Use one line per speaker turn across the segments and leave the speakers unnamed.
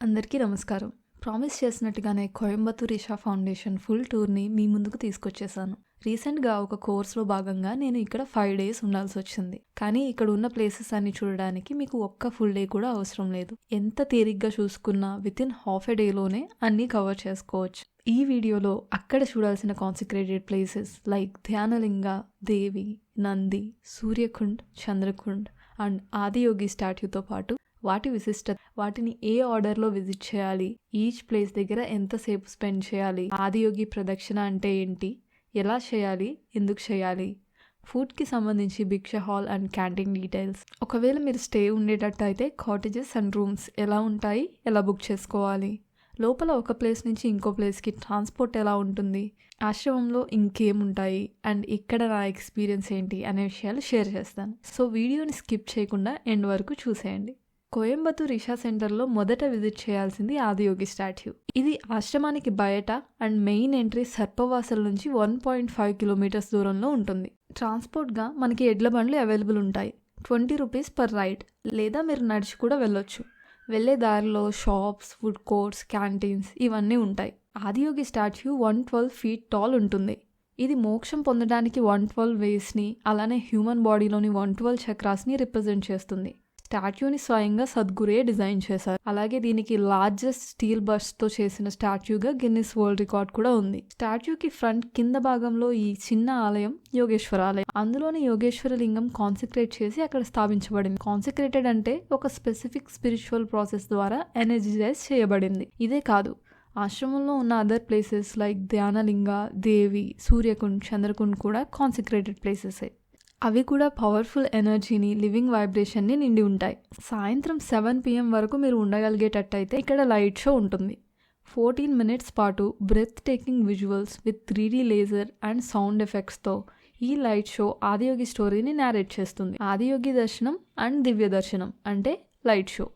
అందరికీ నమస్కారం. ప్రామిస్ చేసినట్టుగానే కోయంబత్తూర్ ఇషా ఫౌండేషన్ ఫుల్ టూర్‌ని మీ ముందుకు తీసుకొచ్చేసాను. రీసెంట్‌గా ఒక కోర్స్‌లో భాగంగా నేను ఇక్కడ 5 డేస్ ఉండాల్సొచ్చింది. కానీ ఇక్కడ ఉన్న ప్లేసెస్ అన్ని చూడడానికి మీకు ఒక్క ఫుల్ డే కూడా అవసరం లేదు. ఎంత తేలిగ్గా చూసుకున్నా వితిన్ హాఫ్ ఎ డేలోనే అన్నీ కవర్ చేసుకోవచ్చు. ఈ వీడియోలో అక్కడ చూడాల్సిన consecrated places like Dhyanalinga, Devi, Nandi, Suryakund, Chandrakund and Adiyogi స్టాట్యూతో పాటు వాటి విశిష్టత, వాటిని ఏ ఆర్డర్లో విజిట్ చేయాలి, ఈచ్ ప్లేస్ దగ్గర ఎంతసేపు స్పెండ్ చేయాలి, ఆదియోగి ప్రదక్షిణ అంటే ఏంటి, ఎలా చేయాలి, ఎందుకు చేయాలి, ఫుడ్కి సంబంధించి భిక్ష హాల్ అండ్ క్యాంటీన్ డీటెయిల్స్, ఒకవేళ మీరు స్టే ఉండేటట్టు అయితే కాటేజెస్ అండ్ రూమ్స్ ఎలా ఉంటాయి, ఎలా బుక్ చేసుకోవాలి, లోపల ఒక ప్లేస్ నుంచి ఇంకో ప్లేస్కి ట్రాన్స్పోర్ట్ ఎలా ఉంటుంది, ఆశ్రమంలో ఇంకేముంటాయి అండ్ ఇక్కడ నా ఎక్స్పీరియన్స్ ఏంటి అనే విషయాలు షేర్ చేస్తాను. సో వీడియోని స్కిప్ చేయకుండా ఎండ్ వరకు చూసేయండి. కోయంబత్తూర్ ఇషా సెంటర్లో మొదట విజిట్ చేయాల్సింది ఆదియోగి స్టాట్యూ. ఇది ఆశ్రమానికి బయట అండ్ మెయిన్ ఎంట్రీ సర్పవాసల్ నుంచి 1.5 కిలోమీటర్స్ దూరంలో ఉంటుంది. ట్రాన్స్పోర్ట్గా మనకి ఎడ్ల బండ్లు అవైలబుల్ ఉంటాయి. 20 రూపీస్ పర్ రైడ్, లేదా మీరు నడిచి కూడా వెళ్ళొచ్చు. వెళ్ళే దారిలో షాప్స్, ఫుడ్ కోర్ట్స్, క్యాంటీన్స్ ఇవన్నీ ఉంటాయి. ఆదియోగి స్టాట్యూ 112 ఫీట్ టాల్ ఉంటుంది. ఇది మోక్షం పొందడానికి 112 వేస్ని, అలానే హ్యూమన్ బాడీలోని 112 చక్రాస్ని రిప్రజెంట్ చేస్తుంది. స్టాట్యూని స్వయంగా సద్గురే డిజైన్ చేశారు. అలాగే దీనికి లార్జెస్ట్ స్టీల్ బస్ట్తో చేసిన స్టాట్యూగా గిన్నిస్ వరల్డ్ రికార్డ్ కూడా ఉంది. స్టాట్యూకి ఫ్రంట్ కింద భాగంలో ఈ చిన్న ఆలయం యోగేశ్వర ఆలయం. అందులోని యోగేశ్వర లింగం కాన్సెక్రేట్ చేసి అక్కడ స్థాపించబడింది. కాన్సెక్రేటెడ్ అంటే ఒక స్పెసిఫిక్ స్పిరిచువల్ ప్రాసెస్ ద్వారా ఎనర్జైజ్ చేయబడింది. ఇదే కాదు, ఆశ్రమంలో ఉన్న అదర్ ప్లేసెస్ లైక్ ధ్యానలింగ, దేవి, సూర్యకుండ్, చంద్రకుండ్ కూడా కాన్సెక్రేటెడ్ ప్లేసెసే. అవి కూడా పవర్ఫుల్ ఎనర్జీని, లివింగ్ వైబ్రేషన్ని నిండి ఉంటాయి. సాయంత్రం 7 PM వరకు మీరు ఉండగలిగేటట్టయితే ఇక్కడ లైట్ షో ఉంటుంది. 14 minutes పాటు breath taking visuals with 3D laser and sound ఎఫెక్ట్స్తో ఈ లైట్ షో ఆదియోగి స్టోరీని నేరేట్ చేస్తుంది. ఆదియోగి దర్శనం అండ్ దివ్య దర్శనం అంటే లైట్ షో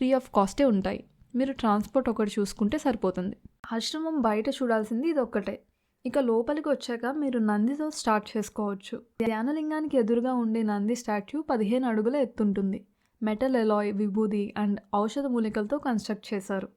ఫ్రీ ఆఫ్ కాస్టే ఉంటాయి. మీరు ట్రాన్స్పోర్ట్ ఒకటి చూసుకుంటే సరిపోతుంది. ఆశ్రమం బయట చూడాల్సింది ఇది ఒక్కటే. ఇక లోపలికి వచ్చాక మీరు నందితో స్టార్ట్ చేసుకోవచ్చు. ధ్యానలింగానికి ఎదురుగా ఉండే నంది స్టాట్యూ 15 అడుగుల ఎత్తుంటుంది. మెటల్ ఎలాయ్, విభూది అండ్ ఔషధ మూలికలతో కన్స్ట్రక్ట్ చేశారు.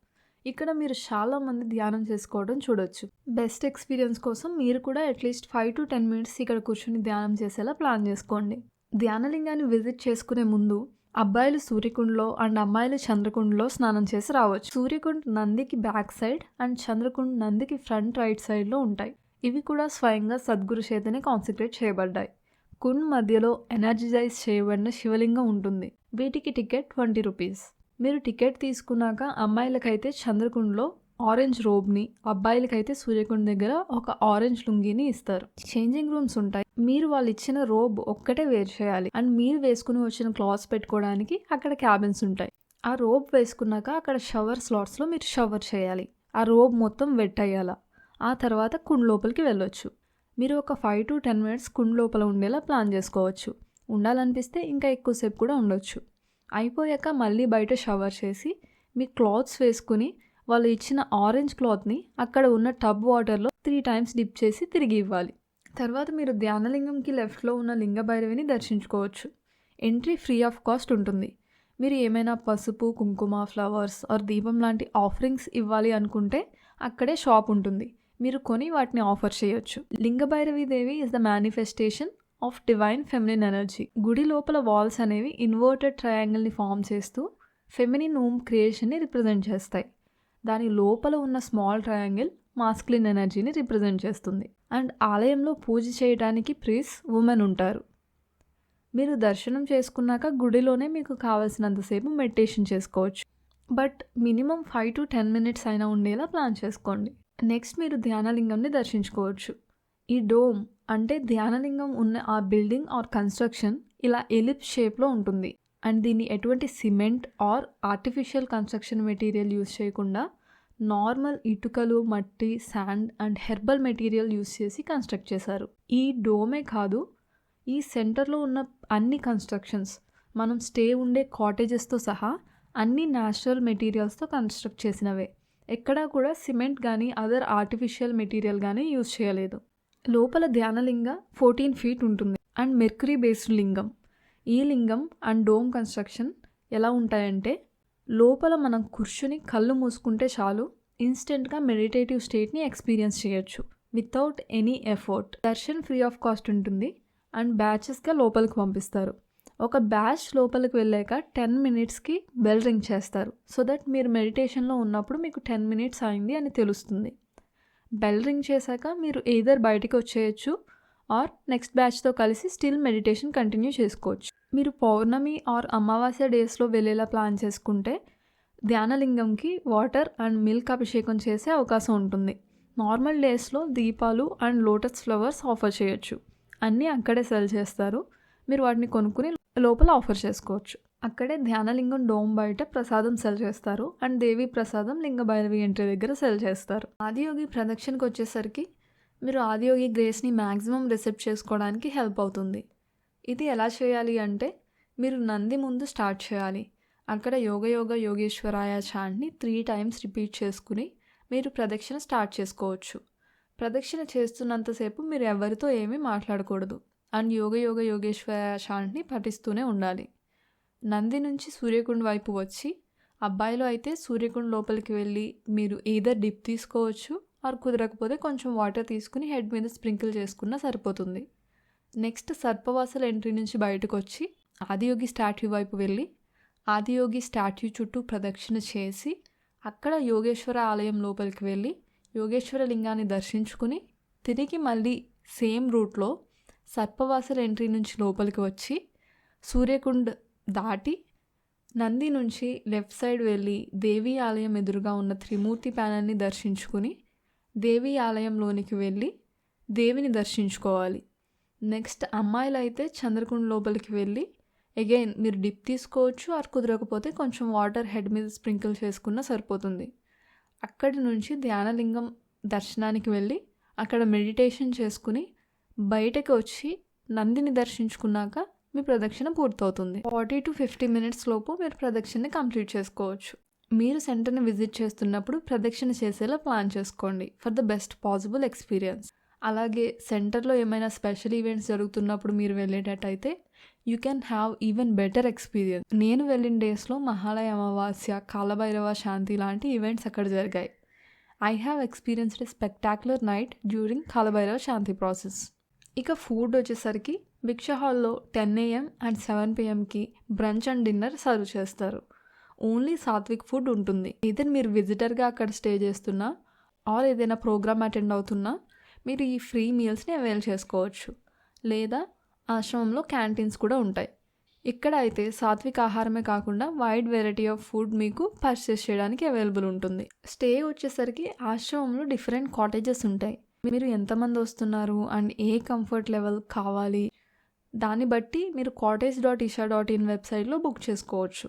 ఇక్కడ మీరు చాలా మంది ధ్యానం చేసుకోవడం చూడొచ్చు. బెస్ట్ ఎక్స్పీరియన్స్ కోసం మీరు కూడా అట్లీస్ట్ 5 to 10 minutes ఇక్కడ కూర్చుని ధ్యానం చేసేలా ప్లాన్ చేసుకోండి. ధ్యానలింగాన్ని విజిట్ చేసుకునే ముందు అబ్బాయిలు సూర్యకుండ్లో అండ్ అమ్మాయిలు చంద్రకుండ్లో స్నానం చేసి రావచ్చు. సూర్యకుండ్ నందికి బ్యాక్ సైడ్ అండ్ చంద్రకుండ్ నందికి ఫ్రంట్ రైట్ సైడ్లో ఉంటాయి. ఇవి కూడా స్వయంగా సద్గురు చేతనే కాన్సెక్రేట్ చేయబడ్డాయి. కుండ్ మధ్యలో ఎనర్జైజ్ చేయబడిన శివలింగం ఉంటుంది. వీటికి టికెట్ 20 రూపీస్. మీరు టికెట్ తీసుకున్నాక అమ్మాయిలకైతే చంద్రకుండ్లో ఆరెంజ్ రోబ్ని, అబ్బాయిలకైతే సూర్యకుండ్ దగ్గర ఒక ఆరెంజ్ లుంగిని ఇస్తారు. చేంజింగ్ రూమ్స్ ఉంటాయి. మీరు వాళ్ళు ఇచ్చిన రోబ్ ఒక్కటే వేర్ చేయాలి అండ్ మీరు వేసుకుని వచ్చిన క్లాత్స్ పెట్టుకోవడానికి అక్కడ క్యాబిన్స్ ఉంటాయి. ఆ రోబ్ వేసుకున్నాక అక్కడ షవర్ స్లాట్స్లో మీరు షవర్ చేయాలి. ఆ రోబ్ మొత్తం వెట్ అయ్యాల. ఆ తర్వాత కుండ్ లోపలికి వెళ్ళొచ్చు. మీరు ఒక 5 to 10 minutes కుండ్ లోపల ఉండేలా ప్లాన్ చేసుకోవచ్చు. ఉండాలనిపిస్తే ఇంకా ఎక్కువసేపు కూడా ఉండొచ్చు. అయిపోయాక మళ్ళీ బయట షవర్ చేసి మీ క్లాత్స్ వేసుకుని వాళ్ళు ఇచ్చిన ఆరెంజ్ క్లాత్ని అక్కడ ఉన్న టబ్ వాటర్లో 3 times డిప్ చేసి తిరిగి ఇవ్వాలి. తర్వాత మీరు ధ్యానలింగంకి లెఫ్ట్లో ఉన్న లింగభైరవిని దర్శించుకోవచ్చు. ఎంట్రీ ఫ్రీ ఆఫ్ కాస్ట్ ఉంటుంది. మీరు ఏమైనా పసుపు, కుంకుమ, ఫ్లవర్స్ ఆర్ దీపం లాంటి ఆఫరింగ్స్ ఇవ్వాలి అనుకుంటే అక్కడే షాప్ ఉంటుంది. మీరు కొని వాటిని ఆఫర్ చేయొచ్చు. Lingabhairavi Devi is the manifestation of divine feminine energy. గుడి లోపల వాల్స్ అనేవి ఇన్వర్టెడ్ ట్రయాంగిల్ని ఫామ్ చేస్తూ ఫెమినిన్ ఓమ్ క్రియేషన్ని రిప్రజెంట్ చేస్తాయి. దాని లోపల ఉన్న స్మాల్ ట్రయాంగిల్ మాస్కులిన్ ఎనర్జీని రిప్రజెంట్ చేస్తుంది. అండ్ ఆలయంలో పూజ చేయడానికి ప్రీస్, ఉమెన్ ఉంటారు. మీరు దర్శనం చేసుకున్నాక గుడిలోనే మీకు కావాల్సినంతసేపు మెడిటేషన్ చేసుకోవచ్చు. బట్ మినిమం 5 to 10 minutes అయినా ఉండేలా ప్లాన్ చేసుకోండి. నెక్స్ట్ మీరు ధ్యానలింగంని దర్శించుకోవచ్చు. ఈ డోమ్ అంటే ధ్యానలింగం ఉన్న ఆ బిల్డింగ్ ఆర్ కన్స్ట్రక్షన్ ఇలా ఎలిప్స్ షేప్లో ఉంటుంది. అండ్ దీన్ని ఎటువంటి cement or artificial construction material use చేయకుండా నార్మల్ ఇటుకలు, మట్టి, sand and herbal material use చేసి కన్స్ట్రక్ట్ చేశారు. ఈ డోమే కాదు, ఈ సెంటర్లో ఉన్న అన్ని కన్స్ట్రక్షన్స్, మనం స్టే ఉండే కాటేజెస్తో సహా అన్ని న్యాచురల్ మెటీరియల్స్తో కన్స్ట్రక్ట్ చేసినవే. ఎక్కడా కూడా సిమెంట్ కానీ అదర్ ఆర్టిఫిషియల్ మెటీరియల్ కానీ యూజ్ చేయలేదు. లోపల ధ్యానలింగ 14 feet ఉంటుంది అండ్ మెర్క్యూరీ బేస్డ్ లింగం. ఈ లింగం అండ్ డోమ్ కన్స్ట్రక్షన్ ఎలా ఉంటాయంటే లోపల మనం కూర్చుని కళ్ళు మూసుకుంటే చాలు ఇన్స్టెంట్గా మెడిటేటివ్ స్టేట్ని ఎక్స్పీరియన్స్ చేయొచ్చు without any effort. Darshan free of cost ఉంటుంది అండ్ బ్యాచెస్గా లోపలికి పంపిస్తారు. ఒక బ్యాచ్ లోపలికి వెళ్ళాక 10 minutesకి బెల్ రింగ్ చేస్తారు. సో దట్ మీరు మెడిటేషన్లో ఉన్నప్పుడు మీకు 10 minutes అయింది అని తెలుస్తుంది. బెల్ రింగ్ చేశాక మీరు ఎయిదర్ బయటికి వచ్చేయచ్చు ఆర్ నెక్స్ట్ బ్యాచ్తో కలిసి స్టిల్ మెడిటేషన్ కంటిన్యూ చేసుకోవచ్చు. మీరు పౌర్ణమి ఆర్ అమావాస్య డేస్లో వెళ్ళేలా ప్లాన్ చేసుకుంటే ధ్యానలింగంకి వాటర్ అండ్ మిల్క్ అభిషేకం చేసే అవకాశం ఉంటుంది. నార్మల్ డేస్లో దీపాలు అండ్ లోటస్ ఫ్లవర్స్ ఆఫర్ చేయొచ్చు. అన్నీ అక్కడే సెల్ చేస్తారు. మీరు వాటిని కొనుక్కుని లోపల ఆఫర్ చేసుకోవచ్చు. అక్కడే ధ్యానలింగం డోమ్ బయట ప్రసాదం సెల్ చేస్తారు అండ్ దేవి ప్రసాదం లింగ భైరవి ఎంట్రీ దగ్గర సెల్ చేస్తారు. ఆదియోగి ప్రదక్షిణకు వచ్చేసరికి మీరు ఆదియోగి గ్రేస్ని మ్యాక్సిమం రిసెప్ట్ చేసుకోవడానికి హెల్ప్ అవుతుంది. ఇది ఎలా చేయాలి అంటే మీరు నంది ముందు స్టార్ట్ చేయాలి. అక్కడ యోగ యోగ యోగేశ్వరాయ చాంట్ని 3 times రిపీట్ చేసుకుని మీరు ప్రదక్షిణ స్టార్ట్ చేసుకోవచ్చు. ప్రదక్షిణ చేస్తున్నంతసేపు మీరు ఎవరితో ఏమీ మాట్లాడకూడదు అండ్ యోగ యోగ యోగేశ్వరాయ చాంట్ని పఠిస్తూనే ఉండాలి. నంది నుంచి సూర్యకుండ్ వైపు వచ్చి అబ్బాయిలో అయితే సూర్యకుండ్ లోపలికి వెళ్ళి మీరు ఈదర్ డిప్ తీసుకోవచ్చు ఆర్ కుదరకపోతే కొంచెం వాటర్ తీసుకుని హెడ్ మీద స్ప్రింకిల్ చేసుకున్నా సరిపోతుంది. నెక్స్ట్ సర్పవాసల ఎంట్రీ నుంచి బయటకు వచ్చి ఆదియోగి స్టాట్యూ వైపు వెళ్ళి ఆదియోగి స్టాట్యూ చుట్టూ ప్రదక్షిణ చేసి అక్కడ యోగేశ్వర ఆలయం లోపలికి వెళ్ళి యోగేశ్వర లింగాన్ని దర్శించుకుని తిరిగి మళ్ళీ సేమ్ రూట్లో సర్పవాసల ఎంట్రీ నుంచి లోపలికి వచ్చి సూర్యకుండ్ దాటి నంది నుంచి లెఫ్ట్ సైడ్ వెళ్ళి దేవీ ఆలయం ఎదురుగా ఉన్న త్రిమూర్తి ప్యానల్ని దర్శించుకుని దేవీ ఆలయంలోనికి వెళ్ళి దేవిని దర్శించుకోవాలి. నెక్స్ట్ అమ్మాయిలు అయితే చంద్రకుండ్ లోపలికి వెళ్ళి అగైన్ మీరు డిప్ తీసుకోవచ్చు ఆర్ కుదరకపోతే కొంచెం వాటర్ హెడ్ మీద స్ప్రింకిల్ చేసుకున్నా సరిపోతుంది. అక్కడి నుంచి ధ్యానలింగం దర్శనానికి వెళ్ళి అక్కడ మెడిటేషన్ చేసుకుని బయటకు వచ్చి నందిని దర్శించుకున్నాక మీ ప్రదక్షిణ పూర్తవుతుంది. 40 to 50 minutes లోపు మీరు ప్రదక్షిణని కంప్లీట్ చేసుకోవచ్చు. మీరు సెంటర్ని విజిట్ చేస్తున్నప్పుడు ప్రదక్షిణ చేసేలా ప్లాన్ చేసుకోండి for the best possible experience. అలాగే సెంటర్లో ఏమైనా స్పెషల్ ఈవెంట్స్ జరుగుతున్నప్పుడు మీరు వెళ్ళేటట్టయితే you can have even better experience. నేను వెళ్ళిన డేస్లో మహాలయ అమావాస్య, కాలభైరవ శాంతి లాంటి ఈవెంట్స్ అక్కడ జరిగాయి. I have experienced a spectacular night during Kalabhairava Shanti process. ఇక ఫుడ్ వచ్చేసరికి భిక్ష హాల్లో 10 AM అండ్ 7 PMకి బ్రంచ్ అండ్ డిన్నర్ సర్వ్ చేస్తారు. ఓన్లీ సాత్విక్ ఫుడ్ ఉంటుంది. ఇదర్ మీరు విజిటర్గా అక్కడ స్టే చేస్తున్నా ఆర్ ఏదైనా ప్రోగ్రామ్ అటెండ్ అవుతున్నా మీరు ఈ ఫ్రీ మీల్స్ని అవైల్ చేసుకోవచ్చు. లేదా ఆశ్రమంలో క్యాంటీన్స్ కూడా ఉంటాయి. ఇక్కడ అయితే సాత్విక ఆహారమే కాకుండా వైడ్ వెరైటీ ఆఫ్ ఫుడ్ మీకు పర్చేస్ చేయడానికి అవైలబుల్ ఉంటుంది. స్టే వచ్చేసరికి ఆశ్రమంలో డిఫరెంట్ కాటేజెస్ ఉంటాయి. మీరు ఎంతమంది వస్తున్నారు అండ్ ఏ కంఫర్ట్ లెవెల్ కావాలి దాన్ని బట్టి మీరు cottage.isha.in వెబ్సైట్లో బుక్ చేసుకోవచ్చు.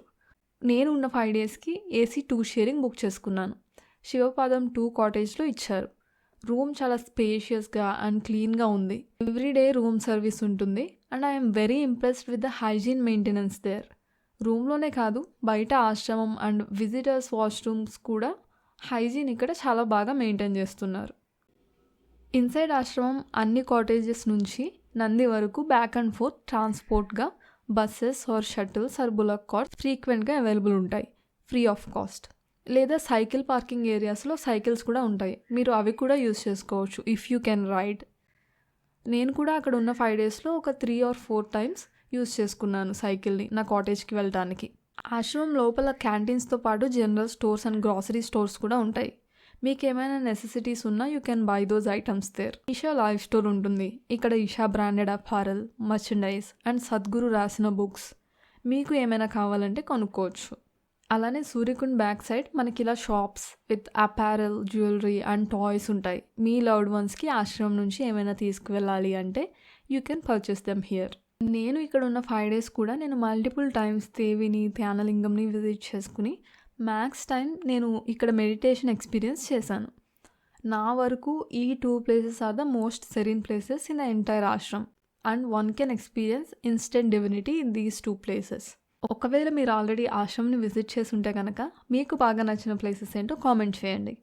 నేను ఉన్న 5 daysకి AC 2 sharing బుక్ చేసుకున్నాను. శివపాదం 2 కాటేజ్లో ఇచ్చారు. రూమ్ చాలా స్పేషియస్గా అండ్ క్లీన్గా ఉంది. ఎవ్రీడే రూమ్ సర్వీస్ ఉంటుంది and I'm very impressed with the hygiene maintenance there. రూమ్లోనే కాదు బయట ఆశ్రమం అండ్ విజిటర్స్ వాష్రూమ్స్ కూడా హైజీన్ ఇక్కడ చాలా బాగా మెయింటైన్ చేస్తున్నారు. ఇన్సైడ్ ఆశ్రమం అన్ని కాటేజెస్ నుంచి నంది వరకు బ్యాక్ అండ్ ఫోర్త్ ట్రాన్స్పోర్ట్గా buses or shuttles or bullock carts ఫ్రీక్వెంట్గా అవైలబుల్ ఉంటాయి ఫ్రీ ఆఫ్ కాస్ట్. లేదా సైకిల్ పార్కింగ్ ఏరియాస్లో సైకిల్స్ కూడా ఉంటాయి. మీరు అవి కూడా యూజ్ చేసుకోవచ్చు ఇఫ్ యూ కెన్ రైడ్. నేను కూడా అక్కడ ఉన్న 5 daysలో ఒక 3 or 4 times యూజ్ చేసుకున్నాను సైకిల్ని నా కాటేజ్కి వెళ్ళడానికి. ఆశ్రమం లోపల క్యాంటీన్స్తో పాటు general stores and grocery stores కూడా ఉంటాయి. మీకు ఏమైనా నెసెసిటీస్ ఉన్నా you can buy those items there. Isha live store ఉంటుంది. ఇక్కడ Isha branded apparel, merchandise and Sadhguru రాసిన బుక్స్ మీకు ఏమైనా కావాలంటే కొనుక్కోవచ్చు. అలానే సూర్యకుండ్ బ్యాక్ సైడ్ మనకి ఇలా shops with apparel, jewellery and toys ఉంటాయి. మీ లవ్డ్ వన్స్కి ఆశ్రమం నుంచి ఏమైనా తీసుకువెళ్ళాలి అంటే you can purchase them here. నేను ఇక్కడ ఉన్న 5 days కూడా నేను మల్టిపుల్ టైమ్స్ దేవిని, ధ్యానలింగంని విజిట్ చేసుకుని మ్యాక్స్ టైం నేను ఇక్కడ మెడిటేషన్ ఎక్స్పీరియన్స్ చేశాను. నా వరకు ఈ 2 places are the most serene places in the entire ashram and one can experience instant divinity in these 2 places. ఒకవేళ మీరు ఆల్రెడీ ఆశ్రమ్ని విజిట్ చేసి ఉంటే కనుక మీకు బాగా నచ్చిన ప్లేసెస్ ఏంటో కామెంట్ చేయండి.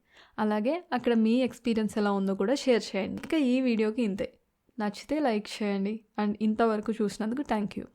అలాగే అక్కడ మీ ఎక్స్పీరియన్స్ ఎలా ఉందో కూడా షేర్ చేయండి. ఇంకా ఈ వీడియోకి ఇంతే. నచ్చితే లైక్ చేయండి అండ్ ఇంతవరకు చూసినందుకు థ్యాంక్ యూ.